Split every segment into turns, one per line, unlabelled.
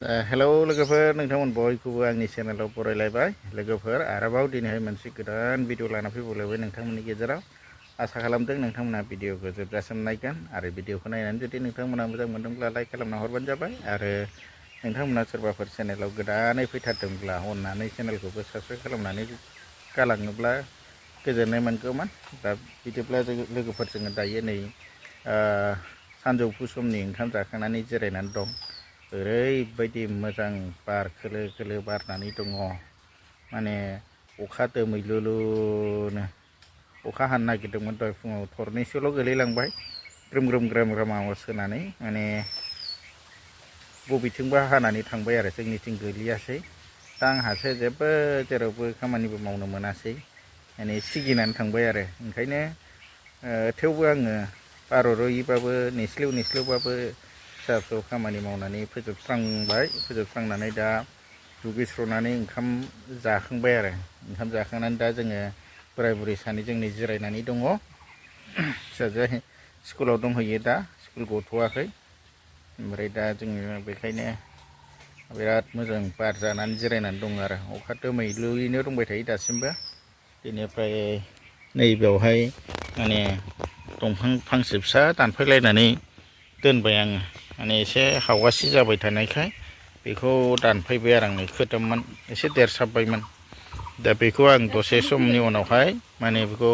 Hello लोगोफोर नोंथांमोन बयखौबो आंनि चेनेलाव बरायलायबाय लोगोफोर आरोबाव दिनैहाय मोनसे गोदान भिडिअ लाना फैबावलायबाय नोंथांमोननि गेजेराव आसा खालामदों नोंथांमोना भिडिअखौ जोबजासिम नायगोन आरो भिडिअखौ नायनानै जुदि नोंथांमोना मोजां मोनदोंब्ला लाइक खालामना हरबानो जाबाय आरो नोंथांमोना सोरबाफोर चेनेलाव गोदानै फैथारदोंब्ला अननानै चेनेलखौबो साबस्क्राइब खालामनानै गालाङोब्ला गोजोननाय मोनगौमोन। दा बिदिब्ला लोगोफोर जोङो दायो नै सानजौफु समनि ओंखाम जाखांनानै जिरायनानै दं। ओरैबायदि मोजां बार खोलो खोलो बारनानै दङ, माने अखा दोमैलुलुनो अखा हानो नागिरदोंमोन दहाय फुङाव थरनैसोल' गोलैलांबाय ग्रोम ग्रोम ग्रोम ग्रोम सोनानै माने बबेथिंबा हानानै थांबाय आरो जोंनिथिं गोलैयासै। दा आंहासो जेबो जेरावबो खामानिबो मावनो मोनासै, माने सिगिनानै थांबाय आरो ओंखायनो थेवबो आङो भारतयैबाबो निस्लिउ निस्लिउबाबो फिसा फिसौ खामानि मावनानै फोजोबस्रांबाय। फोजोबस्रांनानै दा दुगैस्रनानै ओंखाम जाखांबाय आरो ओंखाम जाखांनानै दा जोङो बोराय बुरै सानैजों नै जिरायनानै दङ। फिसाजोआ स्कुलाव दंहैयो, दा स्कुल गथ'वाखै। ओमफ्राय दा जोङो बेखायनो बिराद मोजां बार जानानै जिरायनानै दङ आरो अखा दोमैलुयैनो दंबाय थायो दासिमबो। बेनिफ्राय नैबेयावहाय माने दंफां फांसे फिसा दानफायलायनानै दोनबाय आङो, माने एसे हावासि जाबाय थानायखाय बेखौ दानफायबाय आरो आंनो खोदोममोन एसे देरसाबबायमोन। दा बेखौ आं दसे समनि उनावहाय माने बेखौ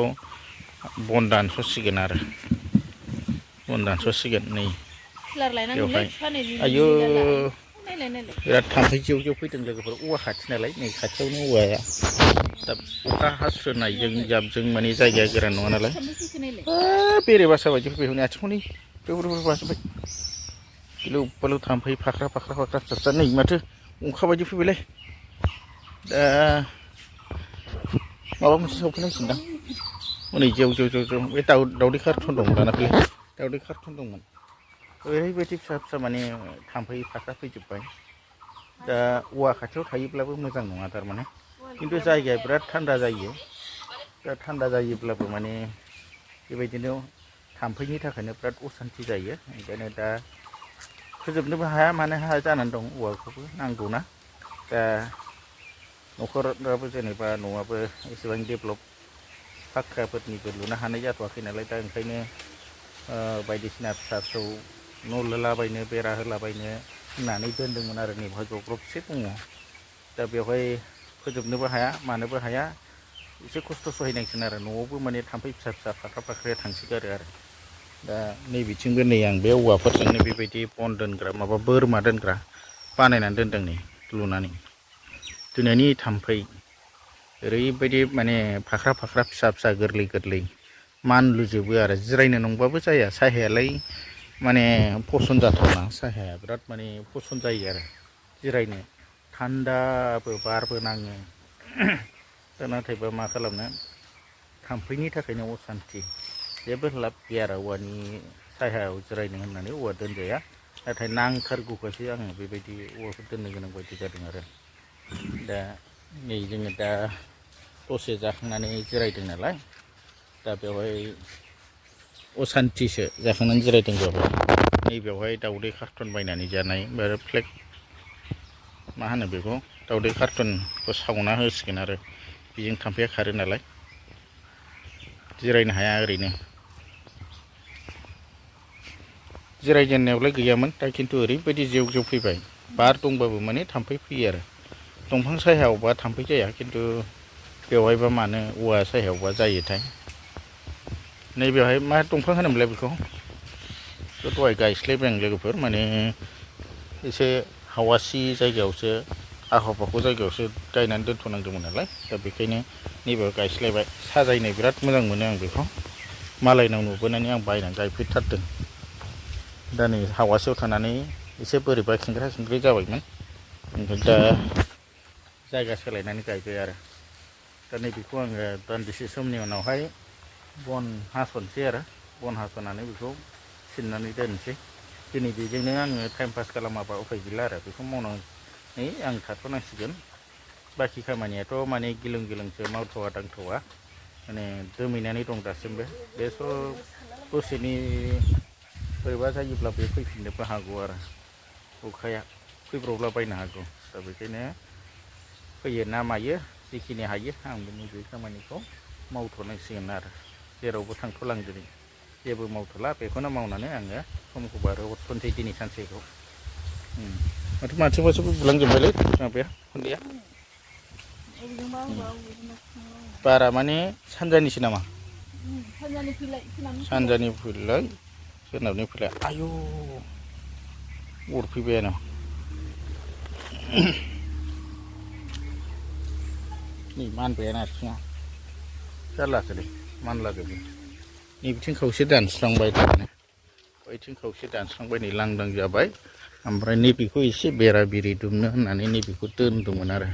बन दानस'सिगोन आरो बन दानस'सिगोन। नै बेवहाय आयु बिराद थाम्फै जेव जेव फैदों लोगोफोर, औवा खाथि नालाय नै खाथियावनो औवाया। दा अखा हास्रोनायजों जाबजों माने जायगाया गोरान नङा नालाय बेरे बासा बायदि फैबाय हनै आथिङावनै बेफोर बाजोब्बाय। गिलु बालु थाम्फै फाख्रा फाख्रा फाख्रा फिसा फिसा, नै माथो अंखा बायदि फैबायलै। दा माबा मोनसे सौफैनांसिगोनदां हनै जेव जेव जेव जेव। बे दावदै खारथन दं लाना फैलाय, दावदै खारथन दंमोन। ओरैबायदि फिसा फिसा माने थाम्फै फाख्रा फैजोब्बाय। दा औवा खाथियाव थायोब्लाबो मोजां नङा थारमाने, खिन्थु जायगाया बिराद थान्दा जायो। दा थान्दा जायोब्लाबो माने बेबायदिनो थाम्फैनि थाखायनो बिराद असान्थि जायो। ओंखायनो दा फोजोबनोबो हाया मानो हाया जानानै दं, औवाखौबो नांगौना। दा न'खराबो जेनेबा न'आबो एसेबां डेभेलप फाक्काफोरनिबो लुनो हानाय जाथ'वाखै नालाय, दा ओंखायनो बायदिसिना फिसा फिसौ न' लुलाबायनो बेरा होलाबायनो होननानै दोनदोंमोन आरो नै बेवहाय जग्रबसे दङ। दा बेवहाय फोजोबनोबो हाया मानोबो हाया, एसे खस्थ' सहायनांसिगोन आरो न'आवबो माने थाम्फै फिसा फिसा फाख्रा फाख्राया थांसोगारो आरो। दा नैबेथिंबो नै आं बे औवाफोरजोंनो बेबायदि बन दोनग्रा माबा बोरमा दोनग्रा बानायनानै दोनदों नै लुनानै। दिनैनि थाम्फै ओरैबायदि माने फाख्रा फाख्रा फिसा फिसा गोरलै गोरलै मानलुजोबो आरो जिरायनो नंबाबो जाया। सायहायालाय माने फसन जाथावना, सायहाया बिराद माने फसन जायो आरो जिरायनो, थान्दाबो बारबो नाङो। दा नाथायबा मा खालामनो, थाम्फैनि थाखायनो असान्थि, जेबो लाब गैया आरो औवानि सायहायाव जिरायनो होननानै औवा दोनजाया। नाथाय नांथारगौखासो आङो बेबायदि औवाफोर दोननो गोनां बायदि जादों आरो। दा नै जोङो दा दसे जाखांनानै जिरायदों नालाय, दा बेवहाय असान्थिसो जाखांनानै जिरायदों बेवहाय। नैबेवहाय दाउदै खारथन बायनानै जानाय आरो फ्लेग मा होनो बेखौ दाउदै खारथनखौ सावना होसिगोन आरो बेजों थाम्फैया खारो नालाय। जिरायनो हाया ओरैनो। जिरायजेननायावलाय गैयामोन, दा खिन्थु ओरैबायदि जेव जेव फैबाय, बार दंबाबो माने थाम्फै फैयो आरो। दंफां सायहायावबा थाम्फै जाया, खिन्थु बेवहायबा मानो औवा सायहायावबा जायोथाय। नैबेवहाय मा दंफां होनोमोनलाय बेखौ दहाय गायस्लायबाय आं लोगोफोर, माने एसे हावासि जायगायावसो आख' फाख' जायगायावसो गायनानै दोनथ'नांदोंमोन नालाय, दा बेखायनो नैबेयाव गायस्लायबाय। साजायनो बिराद मोजां मोनो आं बेखौ, मालायनाव नुबोनानै आं बायनानै गायफैथारदों। दा नै हावासियाव थानानै एसे बोरैबा खेंख्रा खेंख्रि जाबायमोन, ओमफ्राय दा जायगा सोलायनानै गायबाय आरो। दा नैबेखौ आङो दान्दिसे समनि उनावहाय बन हास'नोसै आरो बन हास'नानै बेखौ सिननानै दोनसै। दिनै बेजोंनो आङो टाइम पास खालामाबा उफाय गैला आरो बेखौ मावनानै आं थाथ'नांसिगोन। बाखि खामानियाथ' माने गिलुं गिलुंसो मावथावा दांथावा, माने दोमैनानै दं दासिमबो। बे दसेनि बोरैबा जायोब्ला बे फैफिननोबो हागौ आरो अखाया। फैब्रबलाबायनो हागौ दा बेखायनो फैयो ना मायो जिखिनि हायो आंबो नैबे खामानिखौ मावथ'नांसिगोन आरो जेरावबो थांथ'लांदिनि जेबो मावथ'ला बेखौनो मावनानै आङो समखौ बारहोहरथ'नोसै दिनै सानसेखौ माथो मानसिफोरसो बुलांजोब्बायलै माबाया खुन्दैया बारा माने सानजानिसो नामा सानजानि फैलाय सोनाबनि फैलाय आयु अरफैबायानो नै मानबायानो आथिङा जारलासोलै मानलाजोबो नैबिथिं खावसे दानस्रांबाय थारमाने बैथिं खावसे दानस्रांबाय नै लांदां जाबाय ओमफ्राय नैबेखौ एसे बेरा बिरि दुमनो होननानै नैबेखौ दोनदोंमोन आरो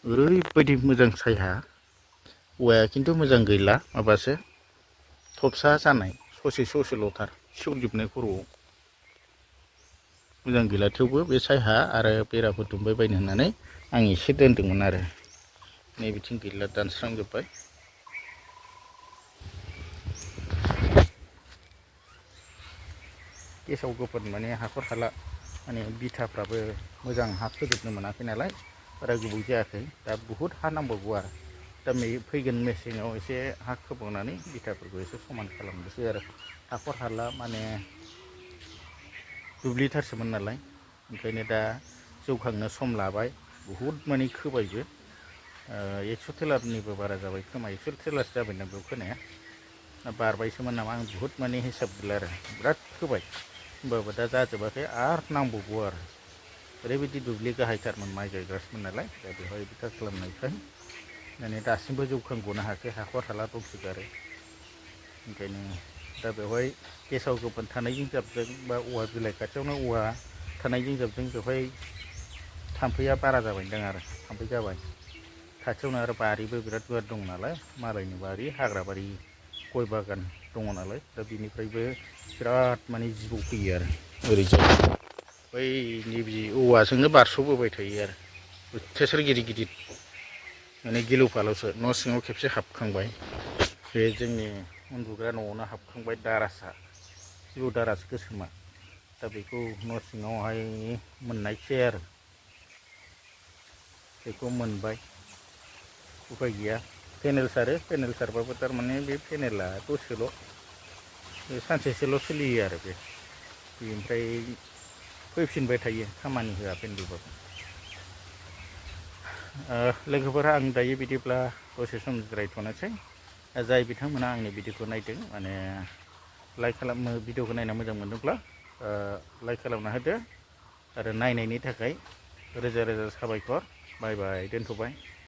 ओरैबायदि मोजां सायहा औवाया खिन्थु मोजां गैला माबासो थबसा जानाय ससेल'थार सेवजोबनाय खर'आव मोजां गैला थेवबो बे सायहा आरो बेराफोर दुमबाय बायनो होननानै आं एसे दोनदोंमोन आरो नैबिथिं गैला दानस्रांजोब्बाय गेसाव गोफोन माने हाखर हाला माने बिथाफ्राबो मोजां हा फोजोबनो मोनाखै नालाय बारा गोबाव जायाखै दा बुहुद हा नांबावगौ आरो दा फैगोन मेसेङाव एसे हा खोबावनानै बिथाफोरखौ एसे समान खालामनोसै आरो हाखर हाला माने दुब्लिथारसोमोन नालाय ओंखायनो दा जौखांनो सम लाबाय बुहुद माने खोबायबो 100 टेलारनिबो बारा जाबाय खोमा 100 टेलारसो जाबायदां बेयाव खोनाया बारबायसोमोन नामा आं बुहुद माने हिसाब गैला आरो बिराद खोबाय होमबाबो दा जाजोबाखै आरो नांबावगौ आरो ओरैबायदि दुब्लि गाहायथारमोन माइ गायग्रासोमोन नालाय दा बेवहाय बिथा खालामनायखाय माने दासिमबो जौखांग'नो हायाखै हाखर हाला दंसोगारो ओंखायनो दा बेवहाय गेसाव गोफोन थानायजों जाबजों बा औवा बिलाइ खाथियावनो औवा थानायजों जाबजों बेवहाय थाम्फैया बारा जाबायदां आरो थाम्फै जाबाय खाथियावनो आरो बारिबो बिराद गुवार दं नालाय मालायनि बारि हाग्रा बारि गय बागान दङ नालाय दा बिनिफ्रायबो बिराद माने जिबौ फैयो आरो ओरैजाय बै नैबे औवाजोंनो बारस'बोबाय थायो आरो अयथासार गिदिर गिदिर माने गिलु फालुसो न' सिङाव खेबसे हाबखांबाय बे जोंनि उन्दुग्रा न'आवनो हाबखांबाय दारासा जिबौ दारास गोसोमा दा बेखौ न' सिङावहाय मोननायसै आरो बेखौ मोनबाय उफाय गैया पेनेल सारबाबो थारमाने बे पेनेला दसेल' बे सानसेसोल' सोलियो आरो बे ओमफ्राय फैफिनबाय थायो खामानि होआ पेनेलबाबो लोगोफोरा आं दायो बिदिब्ला दसे सम जिरायथ'नोसै जाय बिथांमोना आंनि भिडिअखौ नायदों माने लाइक खालामनो भिडिअखौ नायना मोजां मोनदोंब्ला लाइक खालामना होदो आरो नायनायनि थाखाय रोजा रोजा साबायखर बाय बाय दोनथ'बाय।